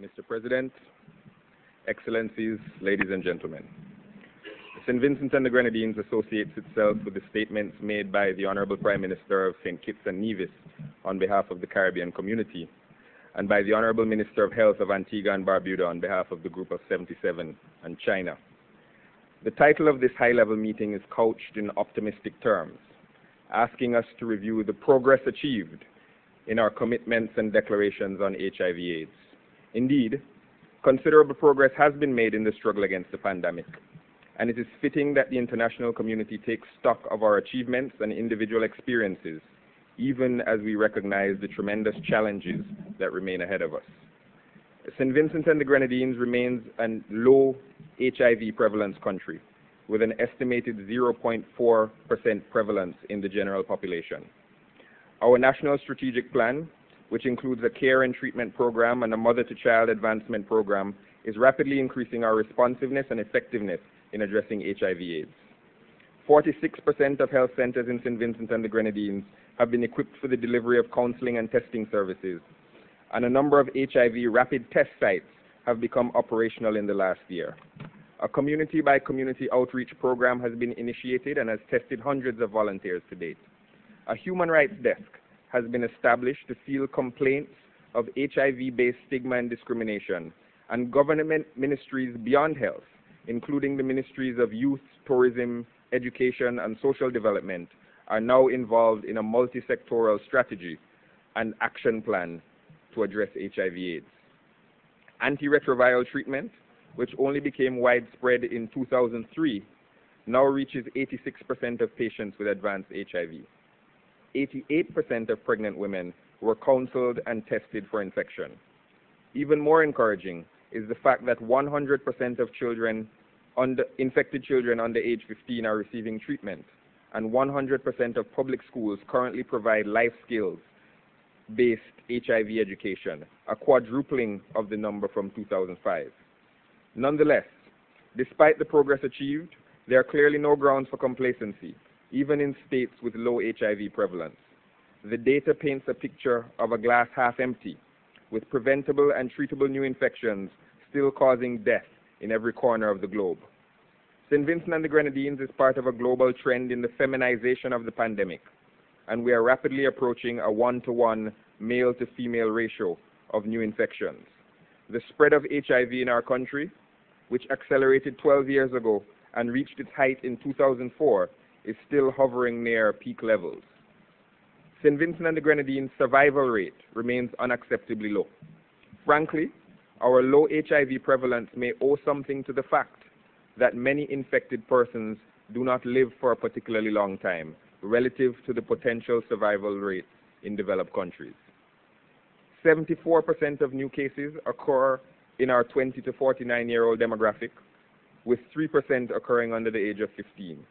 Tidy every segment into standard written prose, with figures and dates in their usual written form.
Mr. President, Excellencies, ladies and gentlemen. St. Vincent and the Grenadines associates itself with the statements made by the Honorable Prime Minister of St. Kitts and Nevis on behalf of the Caribbean community, and by the Honorable Minister of Health of Antigua and Barbuda on behalf of the Group of 77 and China. The title of this high-level meeting is couched in optimistic terms, asking us to review the progress achieved in our commitments and declarations on HIV/AIDS. Indeed, considerable progress has been made in the struggle against the pandemic, and it is fitting that the international community takes stock of our achievements and individual experiences, even as we recognize the tremendous challenges that remain ahead of us. St. Vincent and the Grenadines remains a low HIV prevalence country, with an estimated 0.4% prevalence in the general population. Our national strategic plan, which includes a care and treatment program and a mother-to-child advancement program, is rapidly increasing our responsiveness and effectiveness in addressing HIV/AIDS. 46% of health centers in St. Vincent and the Grenadines have been equipped for the delivery of counseling and testing services, and a number of HIV rapid test sites have become operational in the last year. A community-by-community outreach program has been initiated and has tested hundreds of volunteers to date. A human rights desk has been established to field complaints of HIV-based stigma and discrimination, and government ministries beyond health, including the ministries of youth, tourism, education, and social development, are now involved in a multi-sectoral strategy and action plan to address HIV/AIDS. Antiretroviral treatment, which only became widespread in 2003, now reaches 86% of patients with advanced HIV. 88% of pregnant women were counseled and tested for infection. Even more encouraging is the fact that 100% of infected children under age 15 are receiving treatment, and 100% of public schools currently provide life skills-based HIV education, a quadrupling of the number from 2005. Nonetheless, despite the progress achieved, there are clearly no grounds for complacency, even in states with low HIV prevalence. The data paints a picture of a glass half empty, with preventable and treatable new infections still causing death in every corner of the globe. St. Vincent and the Grenadines is part of a global trend in the feminization of the pandemic, and we are rapidly approaching a 1-to-1 male-to-female ratio of new infections. The spread of HIV in our country, which accelerated 12 years ago and reached its height in 2004, is still hovering near peak levels. St. Vincent and the Grenadines' survival rate remains unacceptably low. Frankly, our low HIV prevalence may owe something to the fact that many infected persons do not live for a particularly long time, relative to the potential survival rates in developed countries. 74% of new cases occur in our 20 to 49-year-old demographic, with 3% occurring under the age of 15.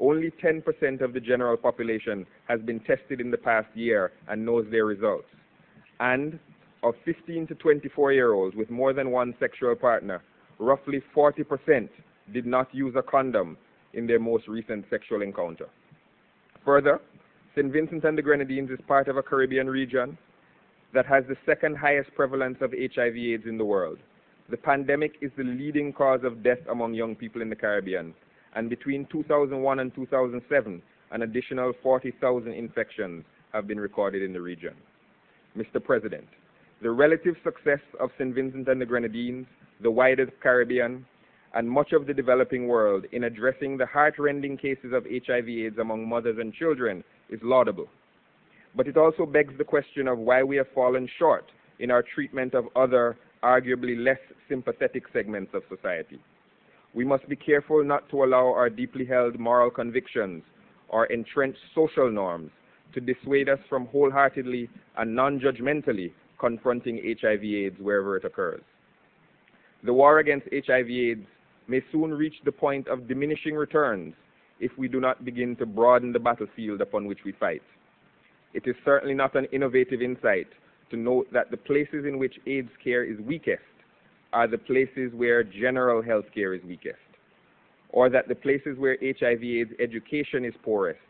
Only 10% of the general population has been tested in the past year and knows their results. And of 15 to 24-year-olds with more than one sexual partner, roughly 40% did not use a condom in their most recent sexual encounter. Further, St. Vincent and the Grenadines is part of a Caribbean region that has the second highest prevalence of HIV/AIDS in the world. The pandemic is the leading cause of death among young people in the Caribbean, and between 2001 and 2007, an additional 40,000 infections have been recorded in the region. Mr. President, the relative success of St. Vincent and the Grenadines, the wider Caribbean, and much of the developing world in addressing the heart-rending cases of HIV/AIDS among mothers and children is laudable. But it also begs the question of why we have fallen short in our treatment of other, arguably less sympathetic segments of society. We must be careful not to allow our deeply held moral convictions or entrenched social norms to dissuade us from wholeheartedly and non-judgmentally confronting HIV/AIDS wherever it occurs. The war against HIV/AIDS may soon reach the point of diminishing returns if we do not begin to broaden the battlefield upon which we fight. It is certainly not an innovative insight to note that the places in which AIDS care is weakest are the places where general health care is weakest, or that the places where HIV/AIDS education is poorest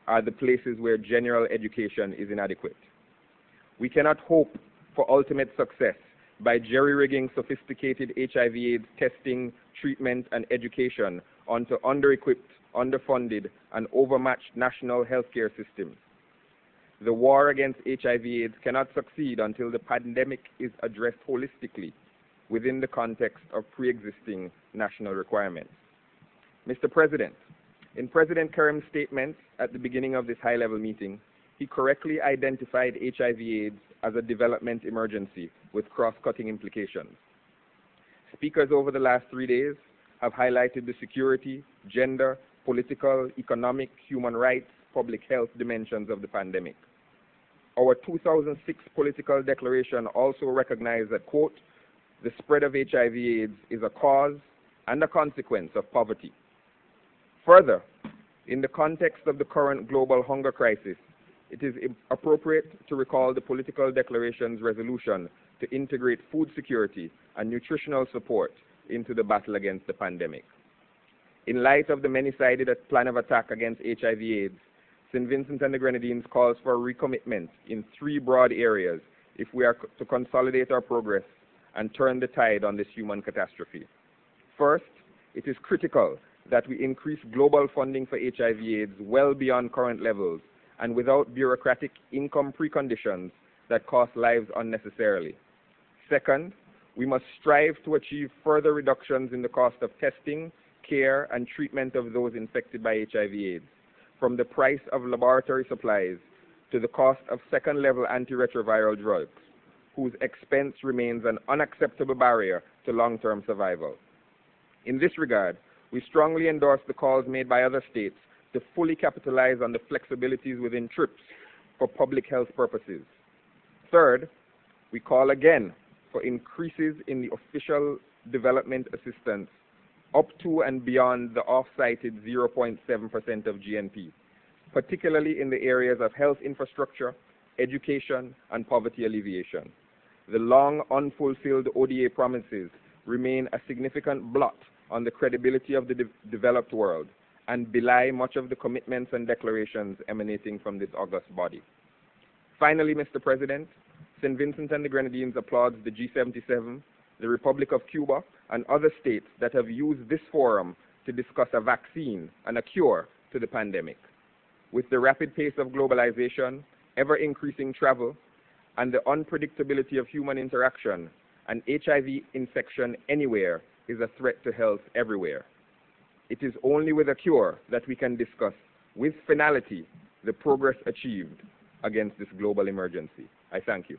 are the places where general education is inadequate. We cannot hope for ultimate success by jerry-rigging sophisticated HIV/AIDS testing, treatment, and education onto under-equipped, underfunded, and overmatched national healthcare systems. The war against HIV/AIDS cannot succeed until the pandemic is addressed holistically within the context of pre-existing national requirements. Mr. President, in President Karim's statements at the beginning of this high-level meeting, he correctly identified HIV/AIDS as a development emergency with cross-cutting implications. Speakers over the last 3 days have highlighted the security, gender, political, economic, human rights, public health dimensions of the pandemic. Our 2006 political declaration also recognized that, quote, the spread of HIV/AIDS is a cause and a consequence of poverty. Further, in the context of the current global hunger crisis, it is appropriate to recall the political declaration's resolution to integrate food security and nutritional support into the battle against the pandemic. In light of the many-sided plan of attack against HIV/AIDS, St. Vincent and the Grenadines calls for recommitment in 3 broad areas if we are to consolidate our progress and turn the tide on this human catastrophe. First, it is critical that we increase global funding for HIV/AIDS well beyond current levels and without bureaucratic income preconditions that cost lives unnecessarily. Second, we must strive to achieve further reductions in the cost of testing, care, and treatment of those infected by HIV/AIDS, from the price of laboratory supplies to the cost of second-level antiretroviral drugs, whose expense remains an unacceptable barrier to long-term survival. In this regard, we strongly endorse the calls made by other states to fully capitalize on the flexibilities within TRIPS for public health purposes. Third, we call again for increases in the official development assistance up to and beyond the off-cited 0.7% of GNP, particularly in the areas of health infrastructure, education, and poverty alleviation. The long unfulfilled ODA promises remain a significant blot on the credibility of the developed world and belie much of the commitments and declarations emanating from this august body. Finally, Mr. President, St. Vincent and the Grenadines applauds the G77, the Republic of Cuba, and other states that have used this forum to discuss a vaccine and a cure to the pandemic. With the rapid pace of globalization, ever-increasing travel, and the unpredictability of human interaction, an HIV infection anywhere is a threat to health everywhere. It is only with a cure that we can discuss with finality the progress achieved against this global emergency. I thank you.